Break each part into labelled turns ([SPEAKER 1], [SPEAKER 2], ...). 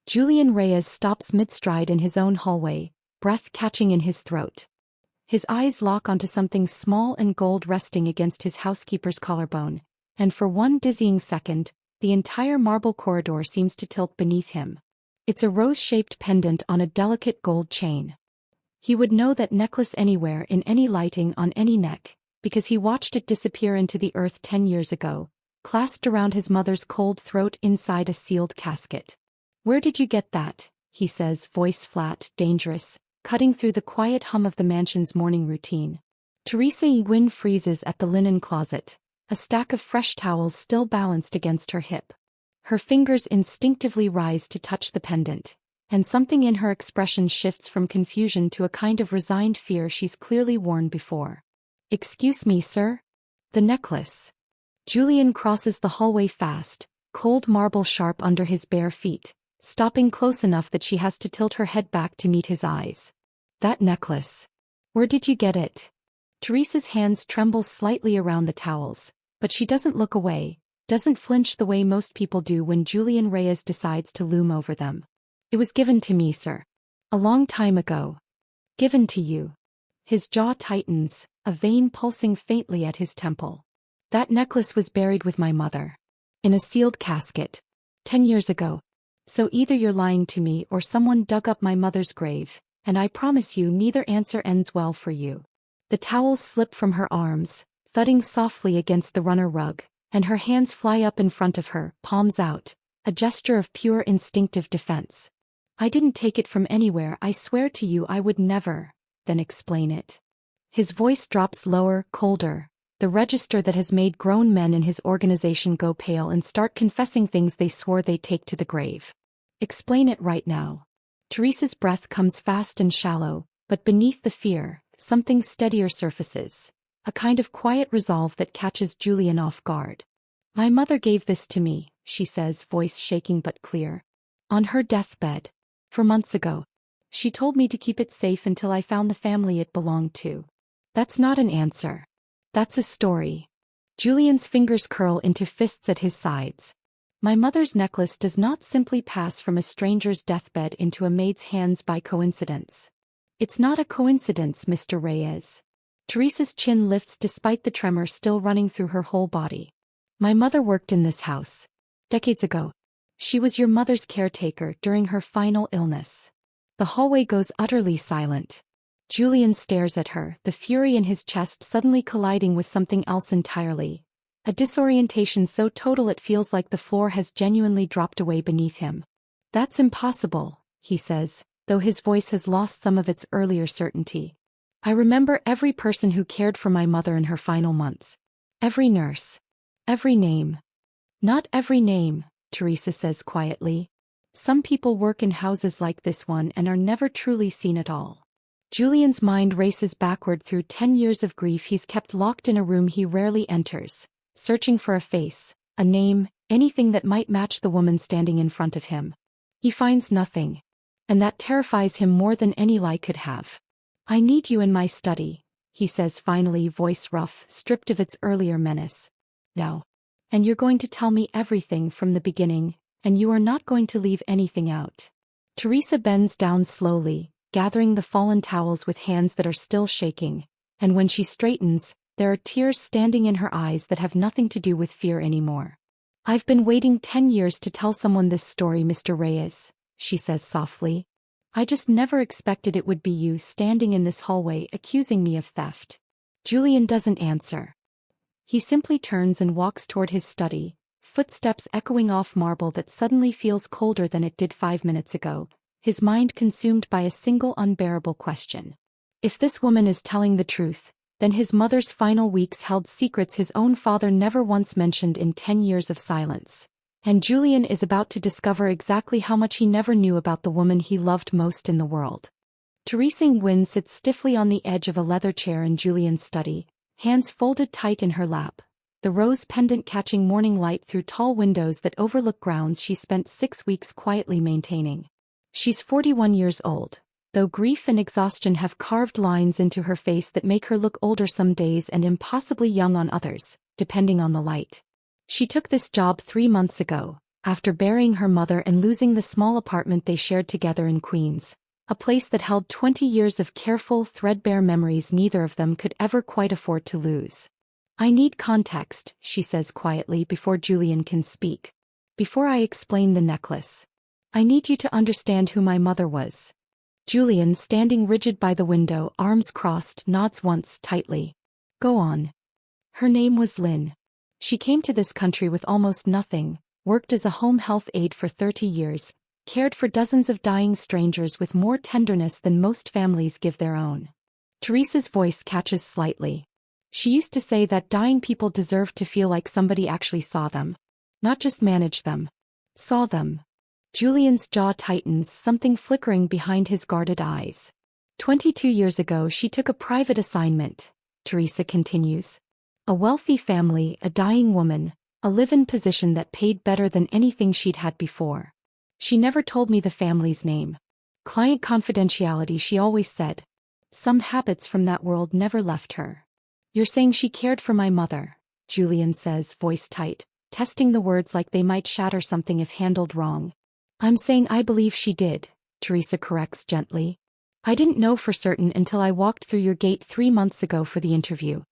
[SPEAKER 1] Julian Reyes stops mid-stride in his own hallway, breath catching in his throat. His eyes lock onto something small and gold resting against his housekeeper's collarbone, and for one dizzying second, the entire marble corridor seems to tilt beneath him. It's a rose-shaped pendant on a delicate gold chain. He would know that necklace anywhere in any lighting on any neck, because he watched it disappear into the earth 10 years ago, clasped around his mother's cold throat inside a sealed casket. "Where did you get that?" he says, voice flat, dangerous, cutting through the quiet hum of the mansion's morning routine. Teresa Wynne freezes at the linen closet, a stack of fresh towels still balanced against her hip. Her fingers instinctively rise to touch the pendant, and something in her expression shifts from confusion to a kind of resigned fear she's clearly worn before. "Excuse me, sir?" "The necklace." Julian crosses the hallway fast, cold marble sharp under his bare feet, stopping close enough that she has to tilt her head back to meet his eyes. "That necklace. Where did you get it?" Teresa's hands tremble slightly around the towels, but she doesn't look away, doesn't flinch the way most people do when Julian Reyes decides to loom over them. "It was given to me, sir. A long time ago." "Given to you?" His jaw tightens, a vein pulsing faintly at his temple. "That necklace was buried with my mother. In a sealed casket. 10 years ago. So either you're lying to me or someone dug up my mother's grave, and I promise you neither answer ends well for you." The towels slip from her arms, thudding softly against the runner rug, and her hands fly up in front of her, palms out, a gesture of pure instinctive defense. "I didn't take it from anywhere. I swear to you I would never." "Then explain it." His voice drops lower, colder, the register that has made grown men in his organization go pale and start confessing things they swore they'd take to the grave. "Explain it right now." Teresa's breath comes fast and shallow, but beneath the fear, something steadier surfaces, a kind of quiet resolve that catches Julian off guard. "My mother gave this to me," she says, voice shaking but clear. "On her deathbed. 4 months ago. She told me to keep it safe until I found the family it belonged to." "That's not an answer. That's a story." Julian's fingers curl into fists at his sides. "My mother's necklace does not simply pass from a stranger's deathbed into a maid's hands by coincidence. It's not a coincidence, Mr. Reyes." Teresa's chin lifts despite the tremor still running through her whole body. "My mother worked in this house. Decades ago. She was your mother's caretaker during her final illness." The hallway goes utterly silent. Julian stares at her, the fury in his chest suddenly colliding with something else entirely. A disorientation so total it feels like the floor has genuinely dropped away beneath him. "That's impossible," he says, though his voice has lost some of its earlier certainty. "I remember every person who cared for my mother in her final months. Every nurse. Every name." "Not every name," Teresa says quietly. "Some people work in houses like this one and are never truly seen at all." Julian's mind races backward through 10 years of grief he's kept locked in a room he rarely enters, searching for a face, a name, anything that might match the woman standing in front of him. He finds nothing. And that terrifies him more than any lie could have. "I need you in my study," he says finally, voice rough, stripped of its earlier menace. "No. And you're going to tell me everything from the beginning, and you are not going to leave anything out." Teresa bends down slowly, gathering the fallen towels with hands that are still shaking, and when she straightens, there are tears standing in her eyes that have nothing to do with fear anymore. "I've been waiting 10 years to tell someone this story, Mr. Reyes," she says softly. "I just never expected it would be you standing in this hallway accusing me of theft." Julian doesn't answer. He simply turns and walks toward his study, footsteps echoing off marble that suddenly feels colder than it did 5 minutes ago, his mind consumed by a single unbearable question. If this woman is telling the truth, then his mother's final weeks held secrets his own father never once mentioned in 10 years of silence. And Julian is about to discover exactly how much he never knew about the woman he loved most in the world. Teresa Wynne sits stiffly on the edge of a leather chair in Julian's study, hands folded tight in her lap, the rose pendant catching morning light through tall windows that overlook grounds she spent 6 weeks quietly maintaining. She's 41 years old, though grief and exhaustion have carved lines into her face that make her look older some days and impossibly young on others, depending on the light. She took this job 3 months ago, After burying her mother and losing the small apartment they shared together in Queens, a place that held 20 years of careful, threadbare memories neither of them could ever quite afford to lose. I need context, she says quietly before Julian can speak. Before I explain the necklace. I need you to understand who my mother was. Julian, standing rigid by the window, arms crossed, nods once tightly. Go on. Her name was Lynn. She came to this country with almost nothing, worked as a home health aide for 30 years, cared for dozens of dying strangers with more tenderness than most families give their own. Teresa's voice catches slightly. She used to say that dying people deserved to feel like somebody actually saw them. Not just managed them. Saw them. Julian's jaw tightens, something flickering behind his guarded eyes. 22 years ago she took a private assignment, Teresa continues. A wealthy family, a dying woman, a live-in position that paid better than anything she'd had before. She never told me the family's name. Client confidentiality, she always said. Some habits from that world never left her. You're saying she cared for my mother, Julian says, voice tight, testing the words like they might shatter something if handled wrong. I'm saying I believe she did, Teresa corrects gently. I didn't know for certain until I walked through your gate 3 months ago for the interview.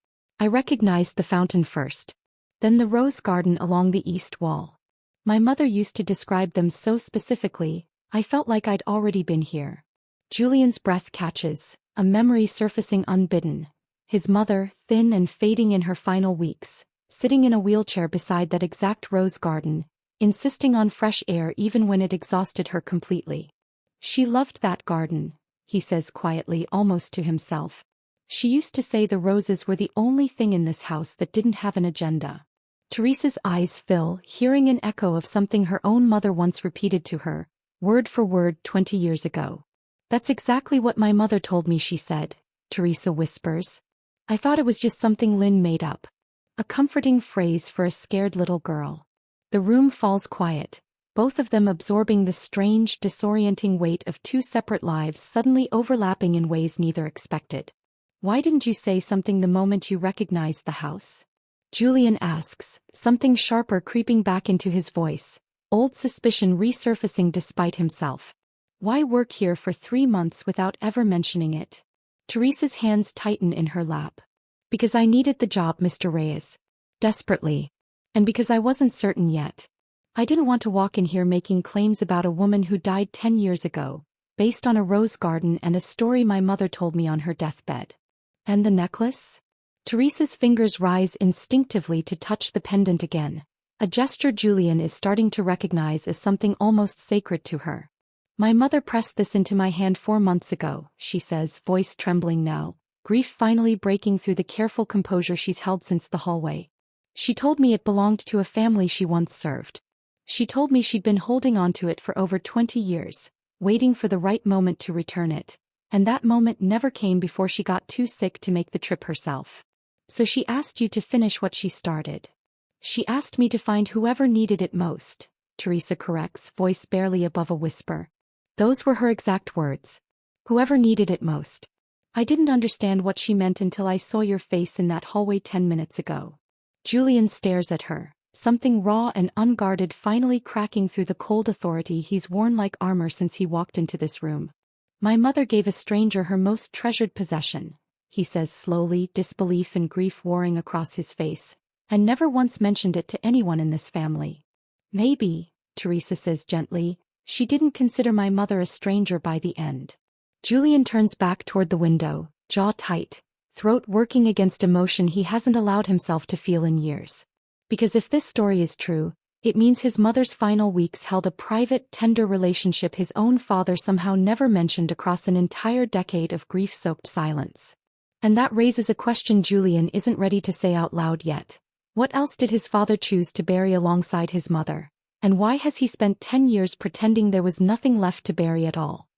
[SPEAKER 1] I recognized the fountain first. Then the rose garden along the east wall. My mother used to describe them so specifically, I felt like I'd already been here. Julian's breath catches, a memory surfacing unbidden. His mother, thin and fading in her final weeks, sitting in a wheelchair beside that exact rose garden, insisting on fresh air even when it exhausted her completely. She loved that garden, he says quietly, almost to himself. She used to say the roses were the only thing in this house that didn't have an agenda. Teresa's eyes fill, hearing an echo of something her own mother once repeated to her, word for word 20 years ago. That's exactly what my mother told me, she said, Teresa whispers. I thought it was just something Lynn made up. A comforting phrase for a scared little girl. The room falls quiet, both of them absorbing the strange, disorienting weight of two separate lives suddenly overlapping in ways neither expected. Why didn't you say something the moment you recognized the house? Julian asks, something sharper creeping back into his voice, old suspicion resurfacing despite himself. Why work here for 3 months without ever mentioning it? Teresa's hands tighten in her lap. Because I needed the job, Mr. Reyes. Desperately. And because I wasn't certain yet. I didn't want to walk in here making claims about a woman who died 10 years ago, based on a rose garden and a story my mother told me on her deathbed. And the necklace? Teresa's fingers rise instinctively to touch the pendant again, a gesture Julian is starting to recognize as something almost sacred to her. My mother pressed this into my hand 4 months ago, she says, voice trembling now, grief finally breaking through the careful composure she's held since the hallway. She told me it belonged to a family she once served. She told me she'd been holding on to it for over 20 years, waiting for the right moment to return it, and that moment never came before she got too sick to make the trip herself. So she asked you to finish what she started. She asked me to find whoever needed it most, Teresa corrects, voice barely above a whisper. Those were her exact words. Whoever needed it most. I didn't understand what she meant until I saw your face in that hallway 10 minutes ago. Julian stares at her, something raw and unguarded finally cracking through the cold authority he's worn like armor since he walked into this room. My mother gave a stranger her most treasured possession, he says slowly, disbelief and grief warring across his face, and never once mentioned it to anyone in this family. Maybe, Teresa says gently, she didn't consider my mother a stranger by the end. Julian turns back toward the window, jaw tight, throat working against emotion he hasn't allowed himself to feel in years. Because if this story is true, it means his mother's final weeks held a private, tender relationship his own father somehow never mentioned across an entire decade of grief-soaked silence. And that raises a question Julian isn't ready to say out loud yet. What else did his father choose to bury alongside his mother? And why has he spent 10 years pretending there was nothing left to bury at all?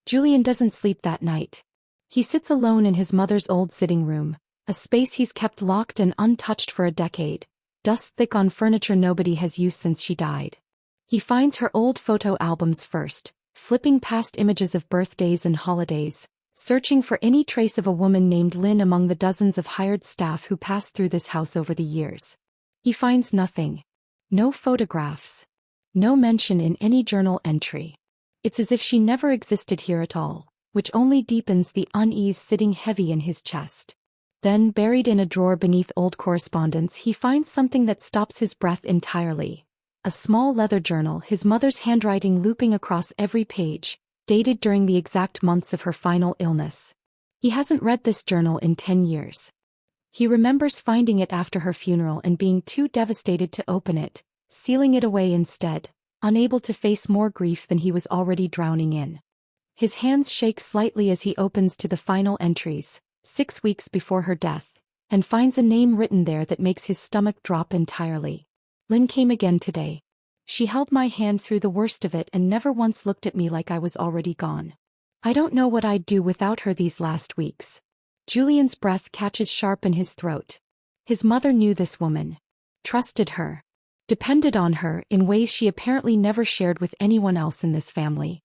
[SPEAKER 1] Julian doesn't sleep that night. He sits alone in his mother's old sitting room, a space he's kept locked and untouched for a decade, dust thick on furniture nobody has used since she died. He finds her old photo albums first, flipping past images of birthdays and holidays, searching for any trace of a woman named Lynn among the dozens of hired staff who passed through this house over the years. He finds nothing. No photographs. No mention in any journal entry. It's as if she never existed here at all, which only deepens the unease sitting heavy in his chest. Then, buried in a drawer beneath old correspondence, he finds something that stops his breath entirely. A small leather journal, his mother's handwriting looping across every page, dated during the exact months of her final illness. He hasn't read this journal in 10 years. He remembers finding it after her funeral and being too devastated to open it, sealing it away instead, unable to face more grief than he was already drowning in. His hands shake slightly as he opens to the final entries, 6 weeks before her death, and finds a name written there that makes his stomach drop entirely. Lynn came again today. She held my hand through the worst of it and never once looked at me like I was already gone. I don't know what I'd do without her these last weeks. Julian's breath catches sharp in his throat. His mother knew this woman. Trusted her. Depended on her in ways she apparently never shared with anyone else in this family.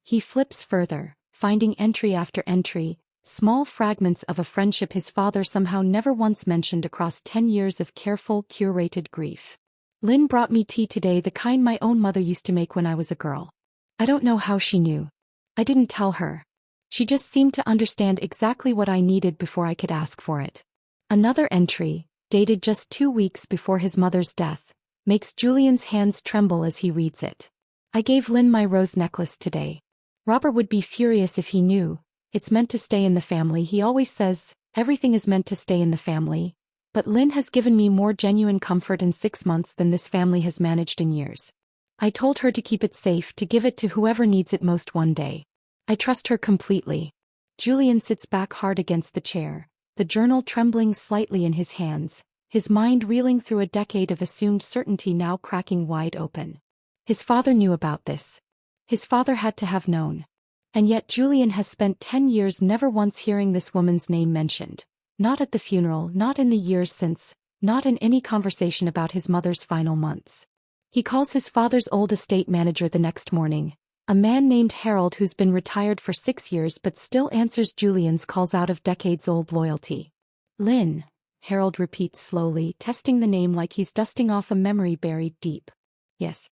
[SPEAKER 1] He flips further, finding entry after entry, small fragments of a friendship his father somehow never once mentioned across 10 years of careful, curated grief. Lynn brought me tea today, the kind my own mother used to make when I was a girl. I don't know how she knew. I didn't tell her. She just seemed to understand exactly what I needed before I could ask for it. Another entry, dated just 2 weeks before his mother's death, makes Julian's hands tremble as he reads it. I gave Lynn my rose necklace today. Robert would be furious if he knew. It's meant to stay in the family. He always says, everything is meant to stay in the family. But Lynn has given me more genuine comfort in 6 months than this family has managed in years. I told her to keep it safe, to give it to whoever needs it most one day. I trust her completely. Julian sits back hard against the chair, the journal trembling slightly in his hands, his mind reeling through a decade of assumed certainty now cracking wide open. His father knew about this. His father had to have known. And yet Julian has spent 10 years never once hearing this woman's name mentioned. Not at the funeral, not in the years since, not in any conversation about his mother's final months. He calls his father's old estate manager the next morning, a man named Harold who's been retired for 6 years but still answers Julian's calls out of decades-old loyalty. Lynn, Harold repeats slowly, testing the name like he's dusting off a memory buried deep. Yes,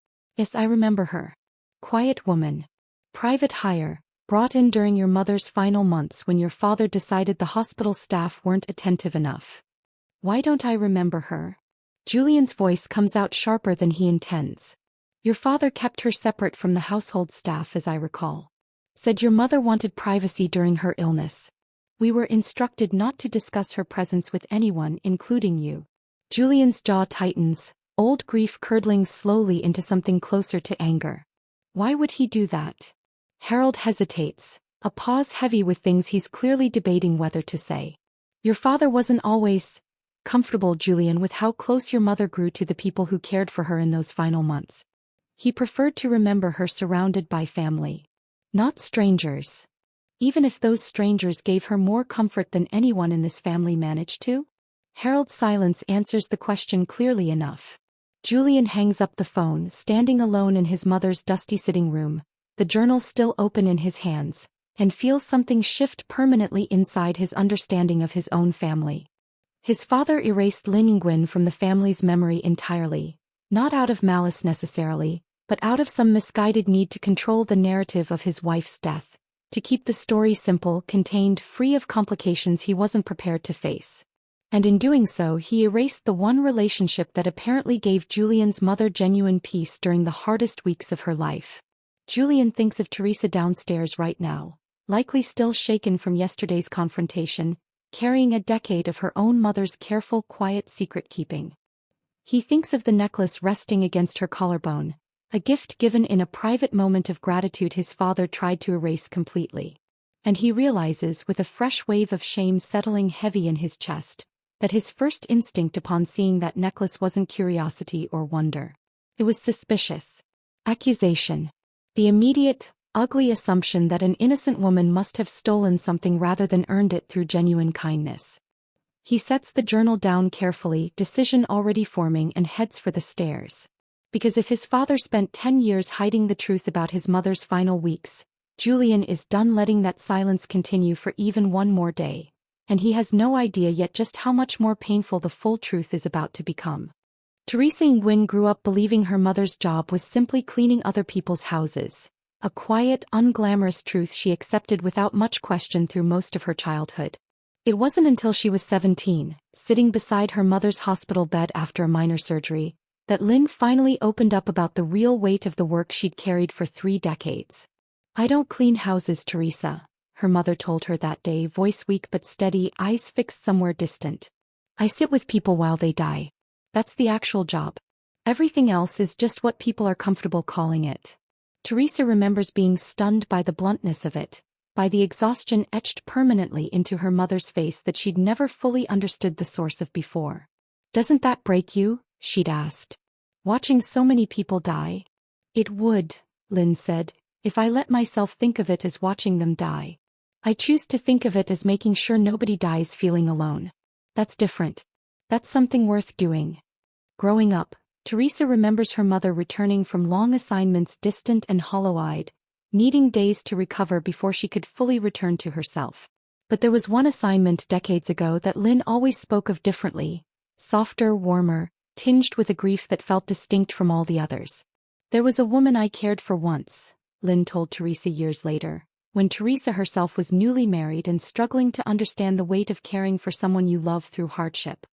[SPEAKER 1] I remember her. Quiet woman. Private hire. Brought in during your mother's final months when your father decided the hospital staff weren't attentive enough. Why don't I remember her? Julian's voice comes out sharper than he intends. Your father kept her separate from the household staff, as I recall. Said your mother wanted privacy during her illness. We were instructed not to discuss her presence with anyone, including you. Julian's jaw tightens, old grief curdling slowly into something closer to anger. Why would he do that? Harold hesitates, a pause heavy with things he's clearly debating whether to say. Your father wasn't always comfortable, Julian, with how close your mother grew to the people who cared for her in those final months. He preferred to remember her surrounded by family. Not strangers. Even if those strangers gave her more comfort than anyone in this family managed to? Harold's silence answers the question clearly enough. Julian hangs up the phone, standing alone in his mother's dusty sitting room, the journal still open in his hands, and feels something shift permanently inside his understanding of his own family. His father erased Lynn Nguyen from the family's memory entirely, not out of malice necessarily, but out of some misguided need to control the narrative of his wife's death, to keep the story simple, contained, free of complications he wasn't prepared to face. And in doing so he erased the one relationship that apparently gave Julian's mother genuine peace during the hardest weeks of her life. Julian thinks of Teresa downstairs right now, likely still shaken from yesterday's confrontation, carrying a decade of her own mother's careful, quiet secret-keeping. He thinks of the necklace resting against her collarbone, a gift given in a private moment of gratitude his father tried to erase completely. And he realizes, with a fresh wave of shame settling heavy in his chest, that his first instinct upon seeing that necklace wasn't curiosity or wonder. It was suspicious. Accusation. The immediate, ugly assumption that an innocent woman must have stolen something rather than earned it through genuine kindness. He sets the journal down carefully, decision already forming, and heads for the stairs. Because if his father spent 10 years hiding the truth about his mother's final weeks, Julian is done letting that silence continue for even one more day, and he has no idea yet just how much more painful the full truth is about to become. Teresa Nguyen grew up believing her mother's job was simply cleaning other people's houses, a quiet, unglamorous truth she accepted without much question through most of her childhood. It wasn't until she was 17, sitting beside her mother's hospital bed after a minor surgery, that Lynn finally opened up about the real weight of the work she'd carried for 3 decades. "I don't clean houses, Teresa," her mother told her that day, voice weak but steady, eyes fixed somewhere distant. "I sit with people while they die. That's the actual job. Everything else is just what people are comfortable calling it." Teresa remembers being stunned by the bluntness of it, by the exhaustion etched permanently into her mother's face that she'd never fully understood the source of before. "Doesn't that break you?" she'd asked. "Watching so many people die?" "It would," Lynn said, "if I let myself think of it as watching them die. I choose to think of it as making sure nobody dies feeling alone. That's different. That's something worth doing." Growing up, Teresa remembers her mother returning from long assignments distant and hollow-eyed, needing days to recover before she could fully return to herself. But there was one assignment decades ago that Lynn always spoke of differently, softer, warmer, tinged with a grief that felt distinct from all the others. "There was a woman I cared for once," Lynn told Teresa years later, when Teresa herself was newly married and struggling to understand the weight of caring for someone you love through hardship.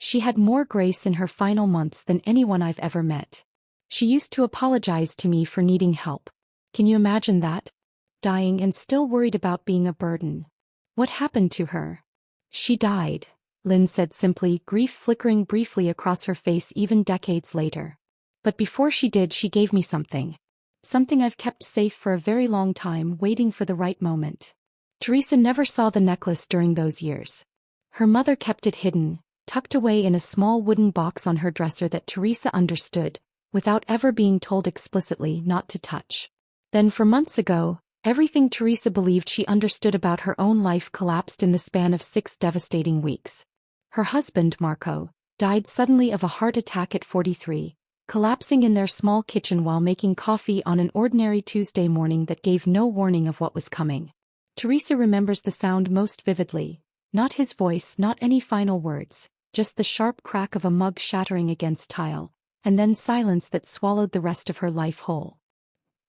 [SPEAKER 1] "She had more grace in her final months than anyone I've ever met. She used to apologize to me for needing help. Can you imagine that? Dying and still worried about being a burden. What happened to her?" "She died," Lynn said simply, grief flickering briefly across her face even decades later. "But before she did, she gave me something. Something I've kept safe for a very long time, waiting for the right moment." Teresa never saw the necklace during those years. Her mother kept it hidden, tucked away in a small wooden box on her dresser that Teresa understood, without ever being told explicitly not to touch. Then for months ago, everything Teresa believed she understood about her own life collapsed in the span of 6 devastating weeks. Her husband, Marco, died suddenly of a heart attack at 43, collapsing in their small kitchen while making coffee on an ordinary Tuesday morning that gave no warning of what was coming. Teresa remembers the sound most vividly, not his voice, not any final words, just the sharp crack of a mug shattering against tile, and then silence that swallowed the rest of her life whole.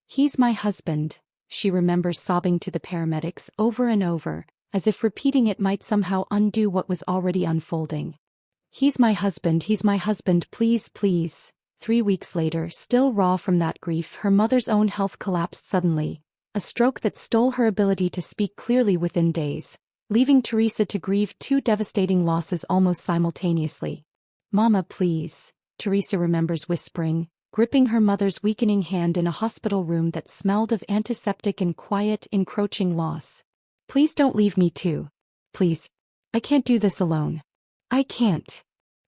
[SPEAKER 1] "He's my husband," she remembers sobbing to the paramedics over and over, as if repeating it might somehow undo what was already unfolding. He's my husband, please, please." 3 weeks later, still raw from that grief, her mother's own health collapsed suddenly, a stroke that stole her ability to speak clearly within days, leaving Teresa to grieve 2 devastating losses almost simultaneously. "Mama, please," Teresa remembers whispering, gripping her mother's weakening hand in a hospital room that smelled of antiseptic and quiet, encroaching loss. "Please don't leave me too. Please. I can't do this alone. I can't."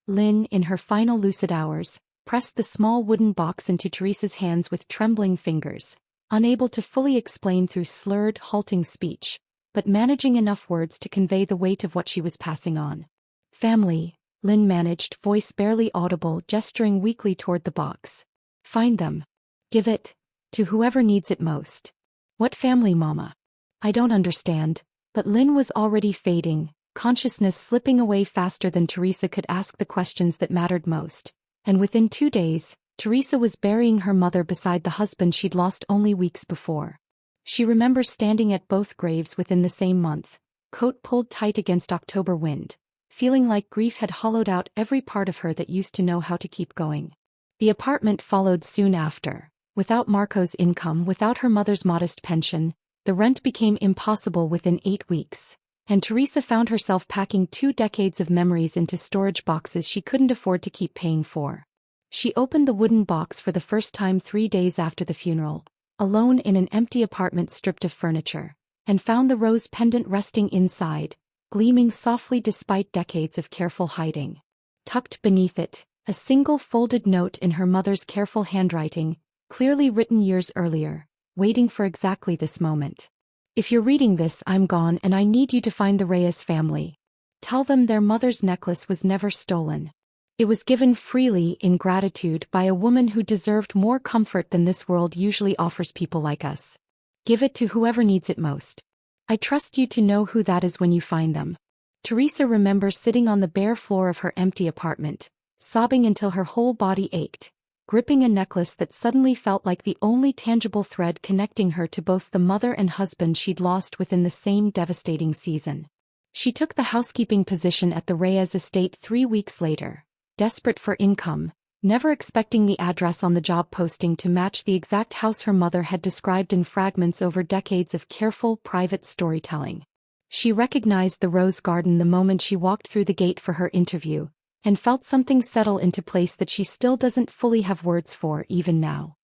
[SPEAKER 1] Lynn, in her final lucid hours, pressed the small wooden box into Teresa's hands with trembling fingers, unable to fully explain through slurred, halting speech, but managing enough words to convey the weight of what she was passing on. "Family," Lynn managed, voice barely audible, gesturing weakly toward the box. "Find them. Give it to whoever needs it most." "What family, Mama?" "I don't understand," but Lynn was already fading, consciousness slipping away faster than Teresa could ask the questions that mattered most, and within 2 days, Teresa was burying her mother beside the husband she'd lost only weeks before. She remembers standing at both graves within the same month, coat pulled tight against October wind, feeling like grief had hollowed out every part of her that used to know how to keep going. The apartment followed soon after. Without Marco's income, without her mother's modest pension, the rent became impossible within 8 weeks, and Teresa found herself packing 2 decades of memories into storage boxes she couldn't afford to keep paying for. She opened the wooden box for the first time 3 days after the funeral, alone in an empty apartment stripped of furniture, and found the rose pendant resting inside, gleaming softly despite decades of careful hiding. Tucked beneath it, a single folded note in her mother's careful handwriting, clearly written years earlier, waiting for exactly this moment. "If you're reading this, I'm gone and I need you to find the Reyes family. Tell them their mother's necklace was never stolen. It was given freely in gratitude by a woman who deserved more comfort than this world usually offers people like us. Give it to whoever needs it most. I trust you to know who that is when you find them." Teresa remembers sitting on the bare floor of her empty apartment, sobbing until her whole body ached, gripping a necklace that suddenly felt like the only tangible thread connecting her to both the mother and husband she'd lost within the same devastating season. She took the housekeeping position at the Reyes estate 3 weeks later, desperate for income, never expecting the address on the job posting to match the exact house her mother had described in fragments over decades of careful, private storytelling. She recognized the rose garden the moment she walked through the gate for her interview, and felt something settle into place that she still doesn't fully have words for even now.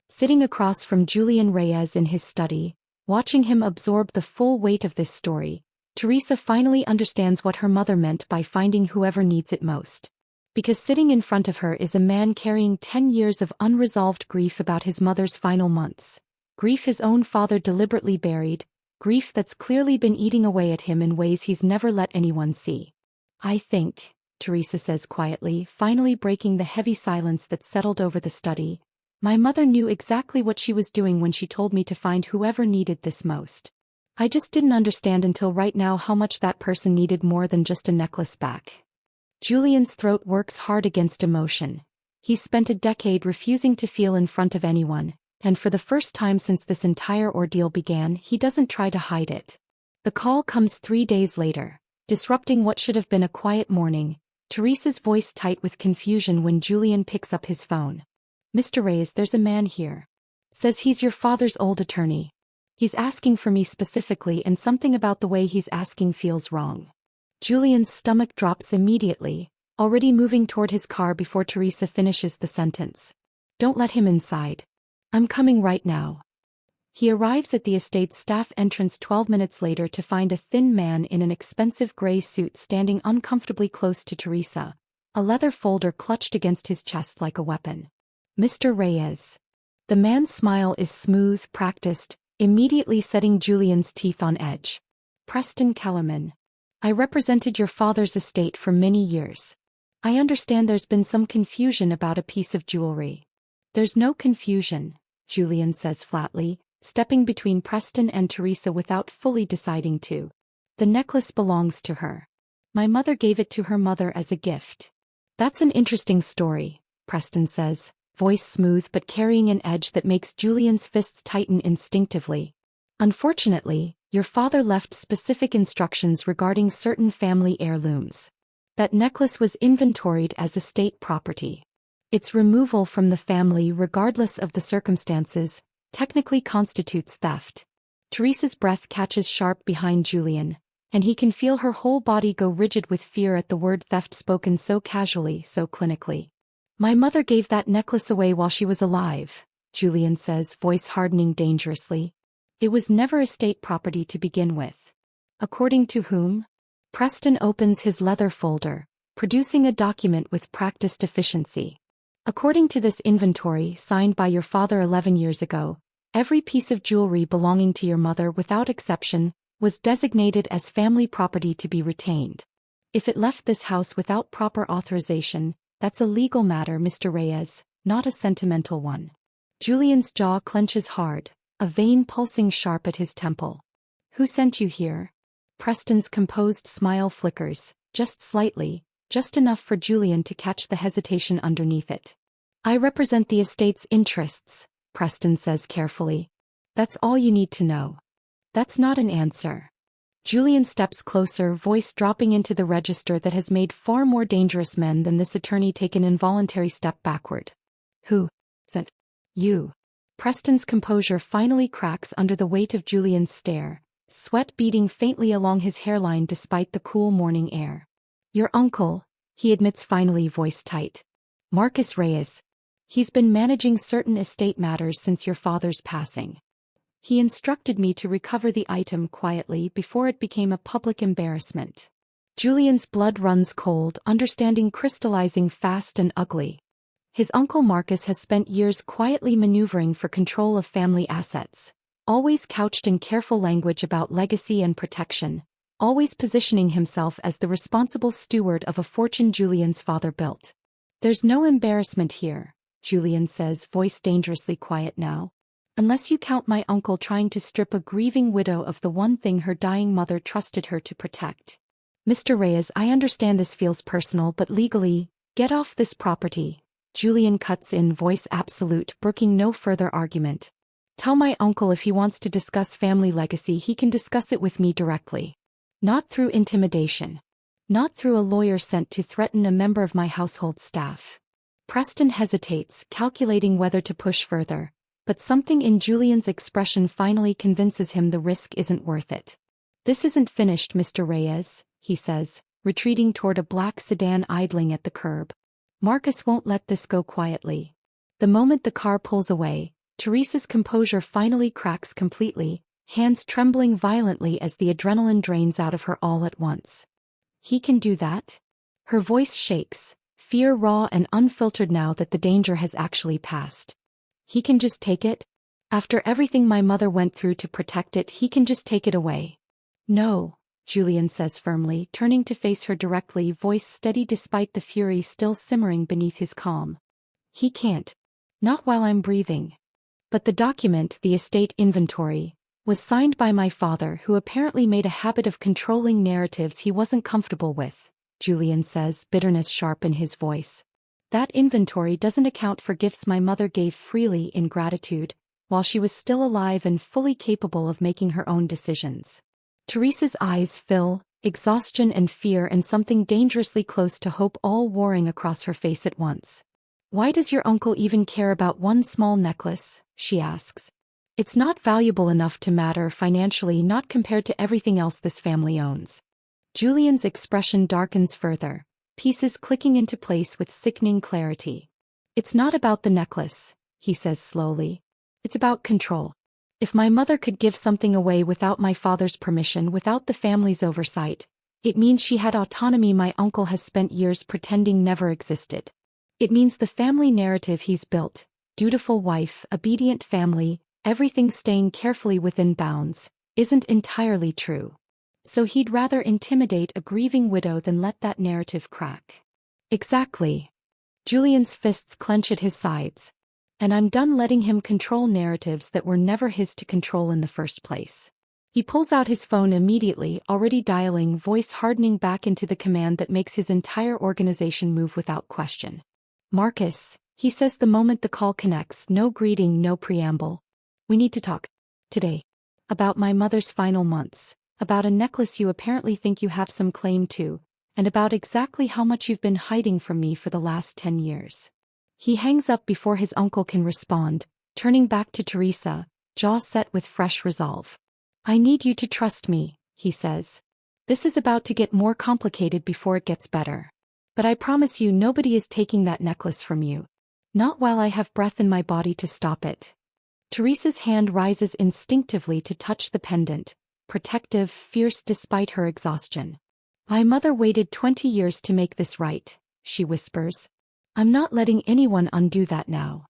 [SPEAKER 1] Sitting across from Julian Reyes in his study, watching him absorb the full weight of this story, Teresa finally understands what her mother meant by finding whoever needs it most. Because sitting in front of her is a man carrying 10 years of unresolved grief about his mother's final months, grief his own father deliberately buried, grief that's clearly been eating away at him in ways he's never let anyone see. "I think," Teresa says quietly, finally breaking the heavy silence that settled over the study, "my mother knew exactly what she was doing when she told me to find whoever needed this most. I just didn't understand until right now how much that person needed more than just a necklace back." Julian's throat works hard against emotion. He's spent a decade refusing to feel in front of anyone, and for the first time since this entire ordeal began, he doesn't try to hide it. The call comes 3 days later, disrupting what should have been a quiet morning, Teresa's voice tight with confusion when Julian picks up his phone. "Mr. Reyes, there's a man here. Says he's your father's old attorney. He's asking for me specifically, and something about the way he's asking feels wrong." Julian's stomach drops immediately, already moving toward his car before Teresa finishes the sentence. "Don't let him inside. I'm coming right now." He arrives at the estate's staff entrance 12 minutes later to find a thin man in an expensive gray suit standing uncomfortably close to Teresa, a leather folder clutched against his chest like a weapon. "Mr. Reyes." The man's smile is smooth, practiced, immediately setting Julian's teeth on edge. "Preston Kellerman. I represented your father's estate for many years. I understand there's been some confusion about a piece of jewelry." "There's no confusion," Julian says flatly, stepping between Preston and Teresa without fully deciding to. "The necklace belongs to her. My mother gave it to her mother as a gift." "That's an interesting story," Preston says, voice smooth but carrying an edge that makes Julian's fists tighten instinctively. "Unfortunately, your father left specific instructions regarding certain family heirlooms. That necklace was inventoried as estate property. Its removal from the family, regardless of the circumstances, technically constitutes theft." Teresa's breath catches sharp behind Julian, and he can feel her whole body go rigid with fear at the word theft spoken so casually, so clinically. "My mother gave that necklace away while she was alive," Julian says, voice hardening dangerously. "It was never estate property to begin with." "According to whom?" Preston opens his leather folder, producing a document with practiced efficiency. "According to this inventory signed by your father 11 years ago, every piece of jewelry belonging to your mother without exception was designated as family property to be retained. If it left this house without proper authorization, that's a legal matter, Mr. Reyes, not a sentimental one." Julian's jaw clenches hard, a vein pulsing sharp at his temple. "Who sent you here?" Preston's composed smile flickers, just slightly, just enough for Julian to catch the hesitation underneath it. "I represent the estate's interests," Preston says carefully. "That's all you need to know." "That's not an answer." Julian steps closer, voice dropping into the register that has made far more dangerous men than this attorney take an involuntary step backward. "Who sent you?" Preston's composure finally cracks under the weight of Julian's stare, sweat beading faintly along his hairline despite the cool morning air. "Your uncle," he admits finally, voice tight. "Marcus Reyes. He's been managing certain estate matters since your father's passing. He instructed me to recover the item quietly before it became a public embarrassment." Julian's blood runs cold, understanding crystallizing fast and ugly. His uncle Marcus has spent years quietly maneuvering for control of family assets, always couched in careful language about legacy and protection, always positioning himself as the responsible steward of a fortune Julian's father built. "There's no embarrassment here," Julian says, voice dangerously quiet now. "Unless you count my uncle trying to strip a grieving widow of the one thing her dying mother trusted her to protect." "Mr. Reyes, I understand this feels personal, but legally, Get off this property. Julian cuts in, voice absolute, brooking no further argument. Tell my uncle if he wants to discuss family legacy he can discuss it with me directly. Not through intimidation. Not through a lawyer sent to threaten a member of my household staff. Preston hesitates, calculating whether to push further, but something in Julian's expression finally convinces him the risk isn't worth it. This isn't finished, Mr. Reyes, he says, retreating toward a black sedan idling at the curb. Marcus won't let this go quietly. The moment the car pulls away, Teresa's composure finally cracks completely, hands trembling violently as the adrenaline drains out of her all at once. He can do that? Her voice shakes, fear raw and unfiltered now that the danger has actually passed. He can just take it? After everything my mother went through to protect it, he can just take it away. No, Julian says firmly, turning to face her directly, voice steady despite the fury still simmering beneath his calm. He can't. Not while I'm breathing. But the document, the estate inventory, was signed by my father, who apparently made a habit of controlling narratives he wasn't comfortable with, Julian says, bitterness sharp in his voice. That inventory doesn't account for gifts my mother gave freely in gratitude, while she was still alive and fully capable of making her own decisions. Teresa's eyes fill, exhaustion and fear and something dangerously close to hope all warring across her face at once. Why does your uncle even care about one small necklace? She asks. It's not valuable enough to matter financially, not compared to everything else this family owns. Julian's expression darkens further, pieces clicking into place with sickening clarity. It's not about the necklace, he says slowly. It's about control. If my mother could give something away without my father's permission, without the family's oversight, it means she had autonomy my uncle has spent years pretending never existed. It means the family narrative he's built, dutiful wife, obedient family, everything staying carefully within bounds, isn't entirely true. So he'd rather intimidate a grieving widow than let that narrative crack. Exactly. Julian's fists clench at his sides. And I'm done letting him control narratives that were never his to control in the first place. He pulls out his phone immediately, already dialing, voice hardening back into the command that makes his entire organization move without question. Marcus, he says the moment the call connects, no greeting, no preamble. We need to talk. Today. About my mother's final months, about a necklace you apparently think you have some claim to, and about exactly how much you've been hiding from me for the last 10 years. He hangs up before his uncle can respond, turning back to Teresa, jaw set with fresh resolve. I need you to trust me, he says. This is about to get more complicated before it gets better. But I promise you nobody is taking that necklace from you. Not while I have breath in my body to stop it. Teresa's hand rises instinctively to touch the pendant, protective, fierce despite her exhaustion. My mother waited 20 years to make this right, she whispers. I'm not letting anyone undo that now.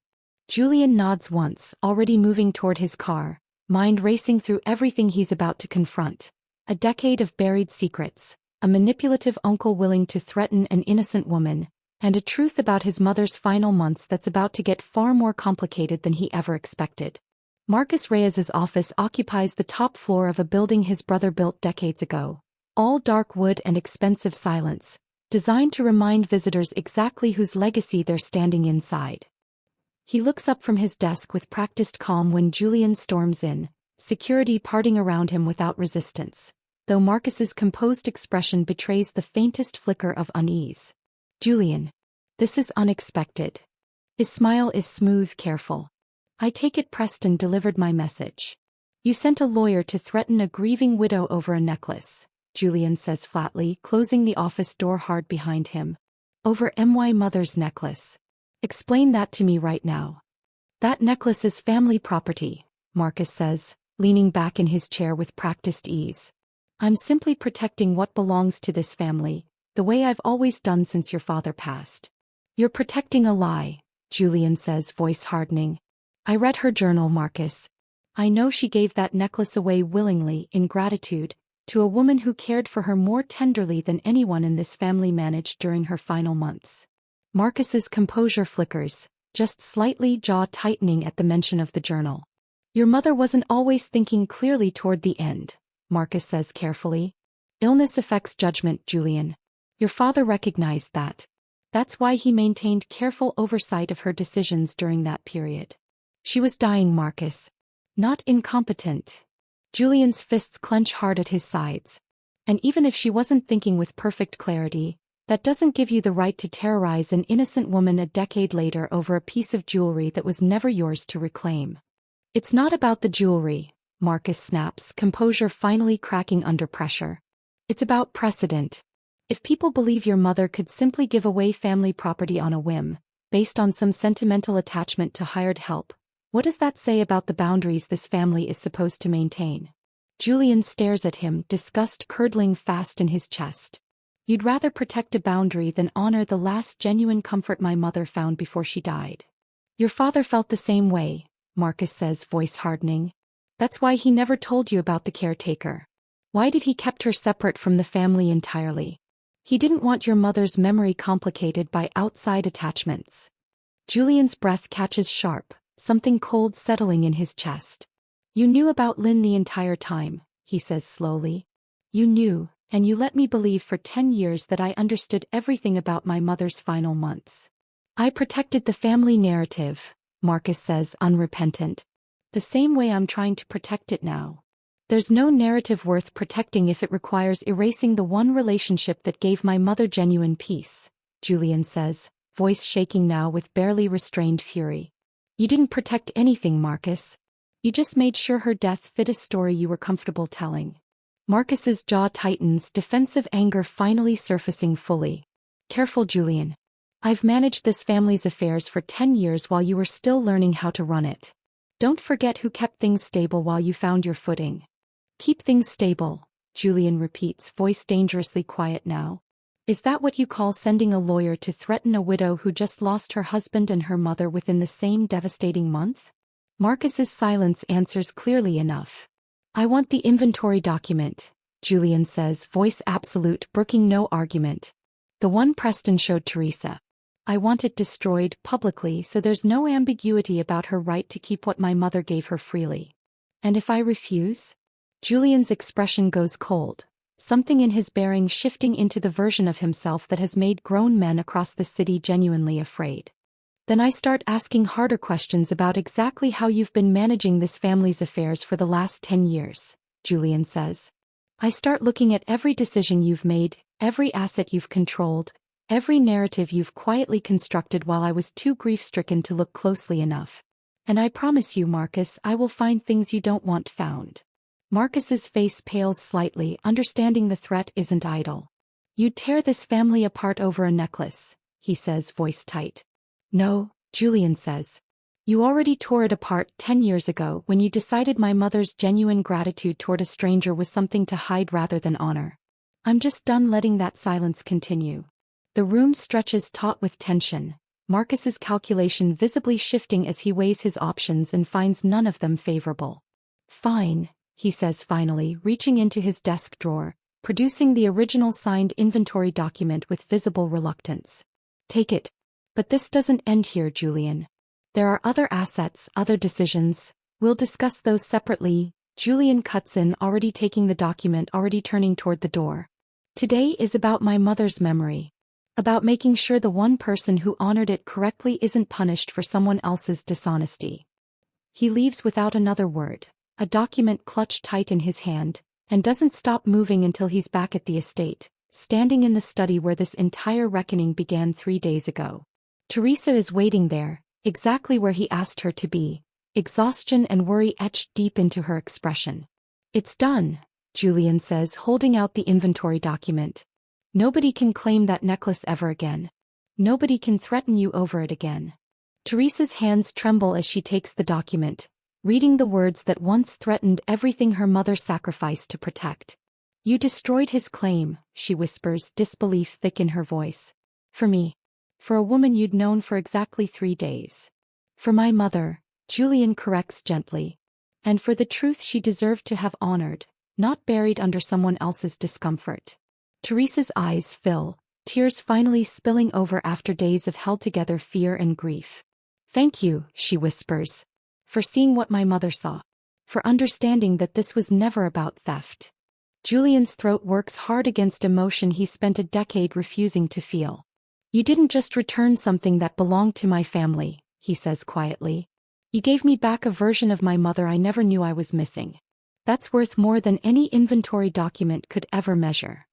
[SPEAKER 1] Julian nods once, already moving toward his car, mind racing through everything he's about to confront. A decade of buried secrets, a manipulative uncle willing to threaten an innocent woman, and a truth about his mother's final months that's about to get far more complicated than he ever expected. Marcus Reyes's office occupies the top floor of a building his brother built decades ago. All dark wood and expensive silence, designed to remind visitors exactly whose legacy they're standing inside. He looks up from his desk with practiced calm when Julian storms in, security parting around him without resistance, though Marcus's composed expression betrays the faintest flicker of unease. Julian. This is unexpected. His smile is smooth, careful. I take it Preston delivered my message. You sent a lawyer to threaten a grieving widow over a necklace, Julian says flatly, closing the office door hard behind him. Over my mother's necklace. Explain that to me right now. That necklace is family property, Marcus says, leaning back in his chair with practiced ease. I'm simply protecting what belongs to this family, the way I've always done since your father passed. You're protecting a lie, Julian says, voice hardening. I read her journal, Marcus. I know she gave that necklace away willingly, in gratitude, to a woman who cared for her more tenderly than anyone in this family managed during her final months. Marcus's composure flickers, just slightly, jaw tightening at the mention of the journal. Your mother wasn't always thinking clearly toward the end, Marcus says carefully. Illness affects judgment, Julian. Your father recognized that. That's why he maintained careful oversight of her decisions during that period. She was dying, Marcus. Not incompetent. Julian's fists clench hard at his sides. And even if she wasn't thinking with perfect clarity, that doesn't give you the right to terrorize an innocent woman a decade later over a piece of jewelry that was never yours to reclaim. It's not about the jewelry, Marcus snaps, composure finally cracking under pressure. It's about precedent. If people believe your mother could simply give away family property on a whim, based on some sentimental attachment to hired help, what does that say about the boundaries this family is supposed to maintain? Julian stares at him, disgust curdling fast in his chest. You'd rather protect a boundary than honor the last genuine comfort my mother found before she died. Your father felt the same way, Marcus says, voice hardening. That's why he never told you about the caretaker. Why did he kept her separate from the family entirely? He didn't want your mother's memory complicated by outside attachments. Julian's breath catches sharp, something cold settling in his chest. You knew about Lynn the entire time, he says slowly. You knew, and you let me believe for 10 years that I understood everything about my mother's final months. I protected the family narrative, Marcus says, unrepentant. The same way I'm trying to protect it now. There's no narrative worth protecting if it requires erasing the one relationship that gave my mother genuine peace, Julian says, voice shaking now with barely restrained fury. You didn't protect anything, Marcus. You just made sure her death fit a story you were comfortable telling. Marcus's jaw tightens, defensive anger finally surfacing fully. Careful, Julian. I've managed this family's affairs for 10 years while you were still learning how to run it. Don't forget who kept things stable while you found your footing. Keep things stable, Julian repeats, voice dangerously quiet now. Is that what you call sending a lawyer to threaten a widow who just lost her husband and her mother within the same devastating month? Marcus's silence answers clearly enough. I want the inventory document, Julian says, voice absolute, brooking no argument. The one Preston showed Teresa. I want it destroyed publicly so there's no ambiguity about her right to keep what my mother gave her freely. And if I refuse? Julian's expression goes cold, something in his bearing shifting into the version of himself that has made grown men across the city genuinely afraid. Then I start asking harder questions about exactly how you've been managing this family's affairs for the last 10 years, Julian says. I start looking at every decision you've made, every asset you've controlled, every narrative you've quietly constructed while I was too grief-stricken to look closely enough. And I promise you, Marcus, I will find things you don't want found. Marcus's face pales slightly, understanding the threat isn't idle. You'd tear this family apart over a necklace, he says, voice tight. No, Julian says. You already tore it apart 10 years ago when you decided my mother's genuine gratitude toward a stranger was something to hide rather than honor. I'm just done letting that silence continue. The room stretches taut with tension, Marcus's calculation visibly shifting as he weighs his options and finds none of them favorable. Fine, he says finally, reaching into his desk drawer, producing the original signed inventory document with visible reluctance. Take it. But this doesn't end here, Julian. There are other assets, other decisions. We'll discuss those separately. Julian cuts in, already taking the document, already turning toward the door. Today is about my mother's memory. About making sure the one person who honored it correctly isn't punished for someone else's dishonesty. He leaves without another word, a document clutched tight in his hand, and doesn't stop moving until he's back at the estate, standing in the study where this entire reckoning began 3 days ago. Teresa is waiting there, exactly where he asked her to be, exhaustion and worry etched deep into her expression. It's done, Julian says, holding out the inventory document. Nobody can claim that necklace ever again. Nobody can threaten you over it again. Teresa's hands tremble as she takes the document, reading the words that once threatened everything her mother sacrificed to protect. You destroyed his claim, she whispers, disbelief thick in her voice. For me. For a woman you'd known for exactly 3 days. For my mother, Julian corrects gently. And for the truth she deserved to have honored, not buried under someone else's discomfort. Teresa's eyes fill, tears finally spilling over after days of held-together fear and grief. Thank you, she whispers. For seeing what my mother saw. For understanding that this was never about theft. Julian's throat works hard against emotion he spent a decade refusing to feel. You didn't just return something that belonged to my family, he says quietly. You gave me back a version of my mother I never knew I was missing. That's worth more than any inventory document could ever measure.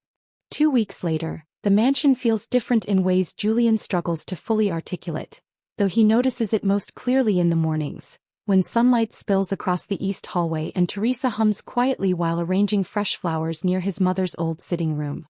[SPEAKER 1] 2 weeks later, the mansion feels different in ways Julian struggles to fully articulate, though he notices it most clearly in the mornings, when sunlight spills across the east hallway and Teresa hums quietly while arranging fresh flowers near his mother's old sitting room.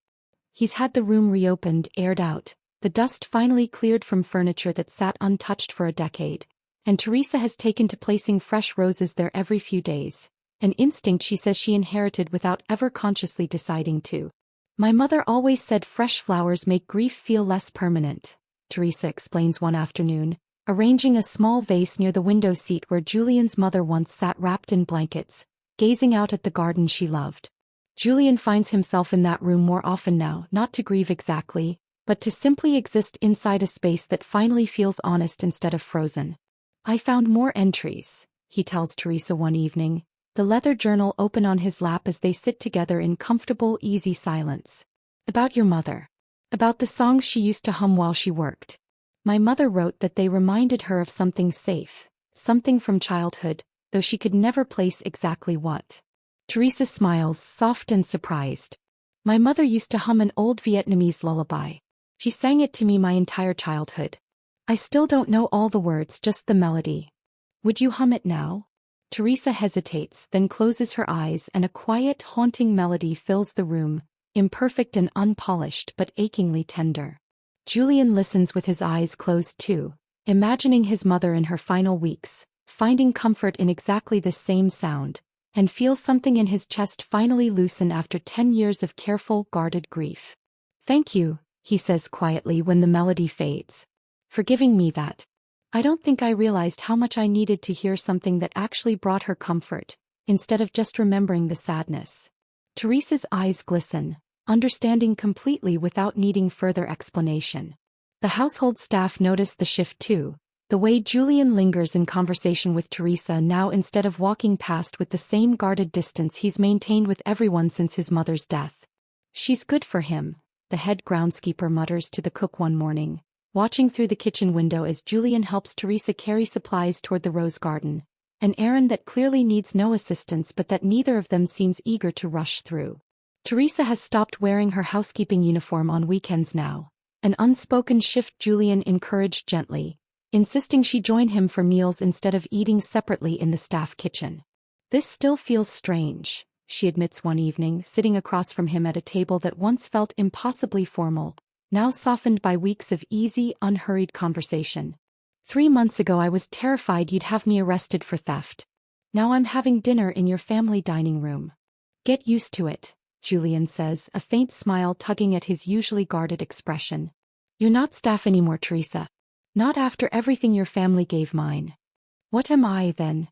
[SPEAKER 1] He's had the room reopened, aired out, the dust finally cleared from furniture that sat untouched for a decade, and Teresa has taken to placing fresh roses there every few days, an instinct she says she inherited without ever consciously deciding to. My mother always said fresh flowers make grief feel less permanent, Teresa explains one afternoon, arranging a small vase near the window seat where Julian's mother once sat wrapped in blankets, gazing out at the garden she loved. Julian finds himself in that room more often now, not to grieve exactly, but to simply exist inside a space that finally feels honest instead of frozen. I found more entries, he tells Teresa one evening, the leather journal open on his lap as they sit together in comfortable, easy silence. About your mother. About the songs she used to hum while she worked. My mother wrote that they reminded her of something safe, something from childhood, though she could never place exactly what. Teresa smiles, soft and surprised. My mother used to hum an old Vietnamese lullaby. She sang it to me my entire childhood. I still don't know all the words, just the melody. Would you hum it now? Teresa hesitates, then closes her eyes and a quiet, haunting melody fills the room, imperfect and unpolished but achingly tender. Julian listens with his eyes closed too, imagining his mother in her final weeks, finding comfort in exactly the same sound, and feels something in his chest finally loosen after 10 years of careful, guarded grief. Thank you, he says quietly when the melody fades. For giving me that. I don't think I realized how much I needed to hear something that actually brought her comfort, instead of just remembering the sadness. Teresa's eyes glisten, understanding completely without needing further explanation. The household staff notice the shift too, the way Julian lingers in conversation with Teresa now instead of walking past with the same guarded distance he's maintained with everyone since his mother's death. She's good for him, the head groundskeeper mutters to the cook one morning, watching through the kitchen window as Julian helps Teresa carry supplies toward the rose garden, an errand that clearly needs no assistance but that neither of them seems eager to rush through. Teresa has stopped wearing her housekeeping uniform on weekends now, an unspoken shift Julian encouraged gently, insisting she join him for meals instead of eating separately in the staff kitchen. This still feels strange, she admits one evening, sitting across from him at a table that once felt impossibly formal, now softened by weeks of easy, unhurried conversation. 3 months ago I was terrified you'd have me arrested for theft. Now I'm having dinner in your family dining room. Get used to it, Julian says, a faint smile tugging at his usually guarded expression. You're not staff anymore, Teresa. Not after everything your family gave mine. What am I, then?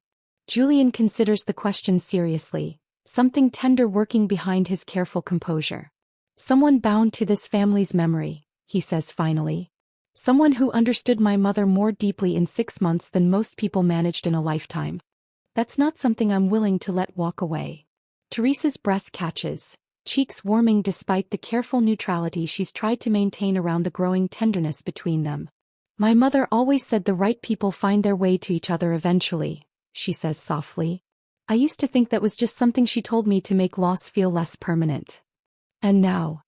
[SPEAKER 1] Julian considers the question seriously, something tender working behind his careful composure. Someone bound to this family's memory, he says finally. Someone who understood my mother more deeply in 6 months than most people managed in a lifetime. That's not something I'm willing to let walk away. Teresa's breath catches, cheeks warming despite the careful neutrality she's tried to maintain around the growing tenderness between them. My mother always said the right people find their way to each other eventually, she says softly. I used to think that was just something she told me to make loss feel less permanent. And now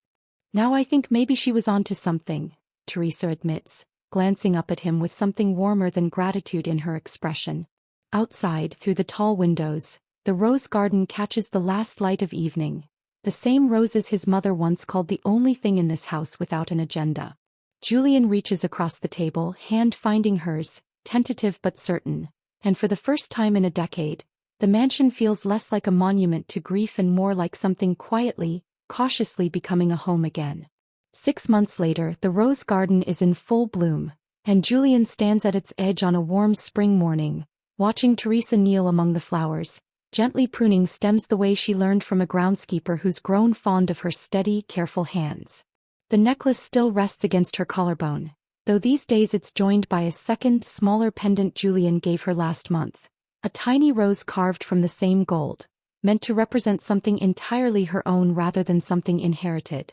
[SPEAKER 1] I think maybe she was onto something, Teresa admits, glancing up at him with something warmer than gratitude in her expression. Outside, through the tall windows, the rose garden catches the last light of evening, the same roses his mother once called the only thing in this house without an agenda. Julian reaches across the table, hand finding hers, tentative but certain, and for the first time in a decade, the mansion feels less like a monument to grief and more like something quietly, cautiously becoming a home again. 6 months later, the rose garden is in full bloom, and Julian stands at its edge on a warm spring morning, watching Teresa kneel among the flowers, gently pruning stems the way she learned from a groundskeeper who's grown fond of her steady, careful hands. The necklace still rests against her collarbone, though these days it's joined by a second, smaller pendant Julian gave her last month, a tiny rose carved from the same gold, meant to represent something entirely her own rather than something inherited.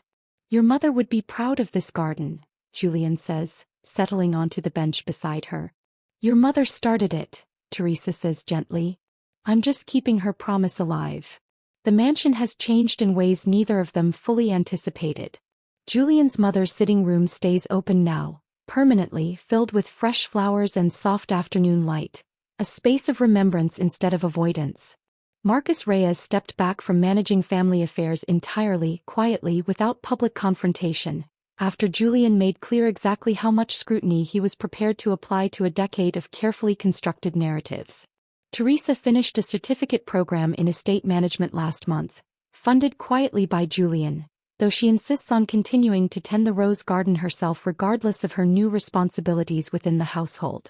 [SPEAKER 1] Your mother would be proud of this garden, Julian says, settling onto the bench beside her. Your mother started it, Teresa says gently. I'm just keeping her promise alive. The mansion has changed in ways neither of them fully anticipated. Julian's mother's sitting room stays open now, permanently filled with fresh flowers and soft afternoon light, a space of remembrance instead of avoidance. Marcus Reyes stepped back from managing family affairs entirely, quietly, without public confrontation, after Julian made clear exactly how much scrutiny he was prepared to apply to a decade of carefully constructed narratives. Teresa finished a certificate program in estate management last month, funded quietly by Julian, though she insists on continuing to tend the rose garden herself regardless of her new responsibilities within the household.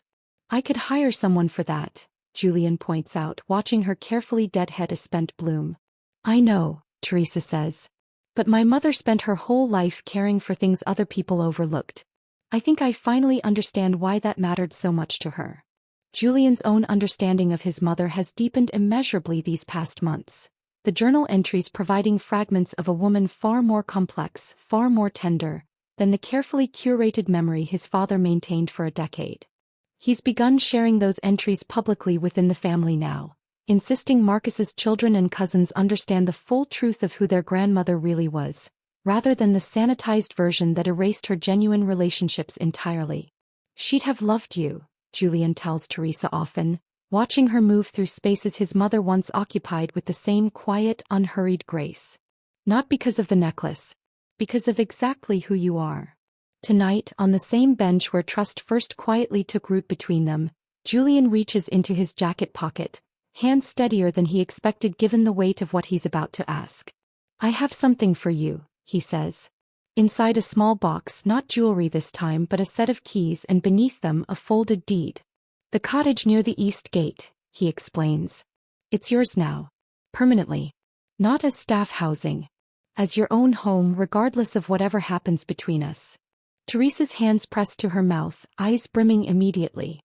[SPEAKER 1] I could hire someone for that, Julian points out, watching her carefully deadhead a spent bloom. I know, Teresa says. But my mother spent her whole life caring for things other people overlooked. I think I finally understand why that mattered so much to her. Julian's own understanding of his mother has deepened immeasurably these past months, the journal entries providing fragments of a woman far more complex, far more tender, than the carefully curated memory his father maintained for a decade. He's begun sharing those entries publicly within the family now, insisting Marcus's children and cousins understand the full truth of who their grandmother really was, rather than the sanitized version that erased her genuine relationships entirely. She'd have loved you, Julian tells Teresa often, watching her move through spaces his mother once occupied with the same quiet, unhurried grace. Not because of the necklace. Because of exactly who you are. Tonight, on the same bench where trust first quietly took root between them, Julian reaches into his jacket pocket, hands steadier than he expected given the weight of what he's about to ask. I have something for you, he says. Inside a small box, not jewelry this time but a set of keys, and beneath them a folded deed. The cottage near the east gate, he explains. It's yours now. Permanently. Not as staff housing. As your own home regardless of whatever happens between us. Teresa's hands pressed to her mouth, eyes brimming immediately.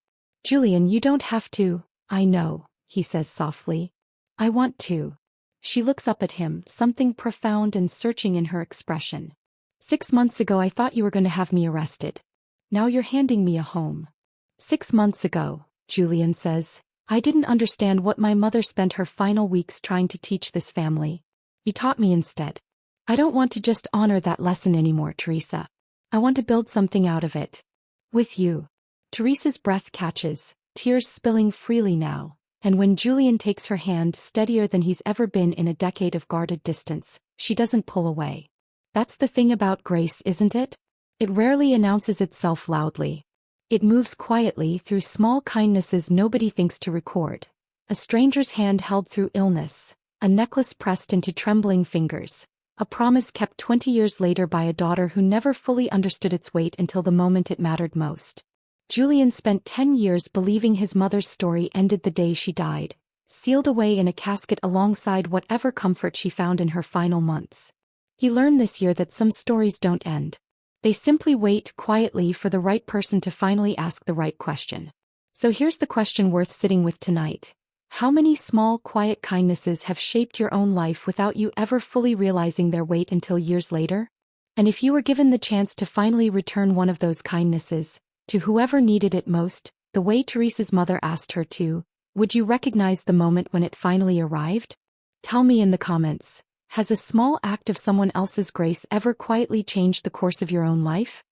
[SPEAKER 1] Julian, you don't have to. I know, he says softly. I want to. She looks up at him, something profound and searching in her expression. 6 months ago I thought you were going to have me arrested. Now you're handing me a home. 6 months ago, Julian says, I didn't understand what my mother spent her final weeks trying to teach this family. You taught me instead. I don't want to just honor that lesson anymore, Teresa. I want to build something out of it. With you. Teresa's breath catches, tears spilling freely now, and when Julian takes her hand steadier than he's ever been in a decade of guarded distance, she doesn't pull away. That's the thing about grace, isn't it? It rarely announces itself loudly. It moves quietly through small kindnesses nobody thinks to record. A stranger's hand held through illness, a necklace pressed into trembling fingers, a promise kept 20 years later by a daughter who never fully understood its weight until the moment it mattered most. Julian spent 10 years believing his mother's story ended the day she died, sealed away in a casket alongside whatever comfort she found in her final months. He learned this year that some stories don't end. They simply wait quietly for the right person to finally ask the right question. So here's the question worth sitting with tonight. How many small, quiet kindnesses have shaped your own life without you ever fully realizing their weight until years later? And if you were given the chance to finally return one of those kindnesses, to whoever needed it most, the way Teresa's mother asked her to, would you recognize the moment when it finally arrived? Tell me in the comments. Has a small act of someone else's grace ever quietly changed the course of your own life?